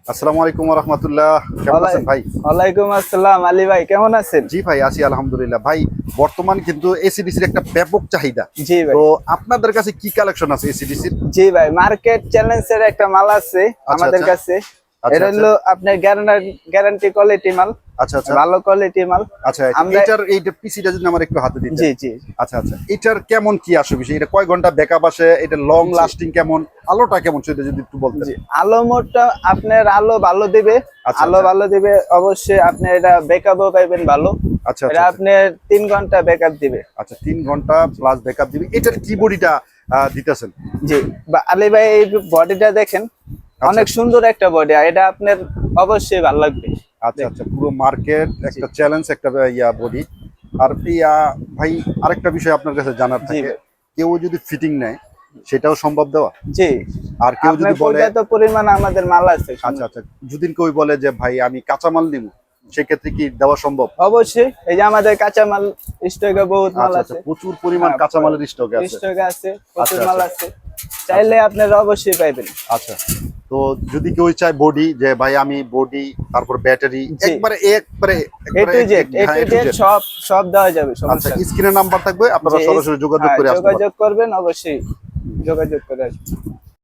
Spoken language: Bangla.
আসসালামু আলাইকুম ওয়া রাহমাতুল্লাহ। কেমন আছেন ভাই? ওয়ালাইকুম আসসালাম আলী ভাই, কেমন আছেন? জি ভাই, আছি আলহামদুলিল্লাহ। ভাই, বর্তমান কিন্তু এসিডিসির একটা ব্যাপক চাহিদা। জি ভাই। তো আপনাদের কাছে কি কালেকশন আছে এসিডিসির? জি ভাই, মার্কেট চ্যালেঞ্জের একটা মাল আছে আমাদের আচ্ছা। কাছে। আচ্ছা, এটা হলো আপনার গ্যারান্টি কোয়ালিটি মাল, আচ্ছা। ভালো কোয়ালিটি মাল। আচ্ছা, আমরা এইটা পিসিটা যদি আমার একটু হাতে দিতেন। জি। আচ্ছা। এটার কেমন কি আসে বিষয়? এটা কয় ঘন্টা ব্যাকআপ আসে? এটা লং জি। লাস্টিং কেমন? আলোটা কেমন সেটা যদি একটু বলতেন। জি, আলো মোডটা আপনার আলো ভালো দিবে। আচ্ছা, আলো ভালো দিবে অবশ্যই। আপনি এটা ব্যাকআপও পাইবেন ভালো। আচ্ছা। এটা আপনার 3 ঘন্টা ব্যাকআপ দিবে। আচ্ছা, 3 ঘন্টা প্লাস ব্যাকআপ দিবে। এটার কি বডিটা দিতেছেন? জি, আলী ভাই এই বডিটা দেখেন, অনেক সুন্দর একটা বডি। এটা আপনার অবশ্যই ভালো লাগবে। আচ্ছা, পুরো মার্কেট একটা চ্যালেঞ্জ, একটা বডি। আর ভাই, আরেকটা বিষয় আপনার কাছে জানার জি থাকে, ভাই। কেউ যদি ফিটিং নেয় সেটাও সম্ভব দেওয়া? জি, আর কেউ যদি আপনার বলে পর্যাপ্ত পরিমাণ আমাদের মাল আছে। আচ্ছা, যদি কেউ বলে যে ভাই আমি কাঁচামাল নিব, সেক্ষেত্রে কি দেওয়া সম্ভব? অবশ্যই, এই যে আমাদের কাঁচামাল স্টকে বহুত মাল আচ্ছা, আছে। প্রচুর পরিমাণ কাঁচামালের স্টকে আছে। স্টকে আছে, প্রচুর আচ্ছা। মাল আছে। চাইলে আপনারা অবশ্যই পাইবেন। আচ্ছা, তো যদি কেউ চায় বডি, যে ভাই আমি বডি, তারপর ব্যাটারি, জি। একবারে এ টু জেড সব দেওয়া যাবে, আচ্ছা, সমস্যা নেই। স্ক্রিনে নাম্বার থাকবে, আপনারা জি, সরাসরি যোগাযোগ করে আসতে পারেন। যোগাযোগ করবেন, অবশ্যই যোগাযোগ করে আসবেন।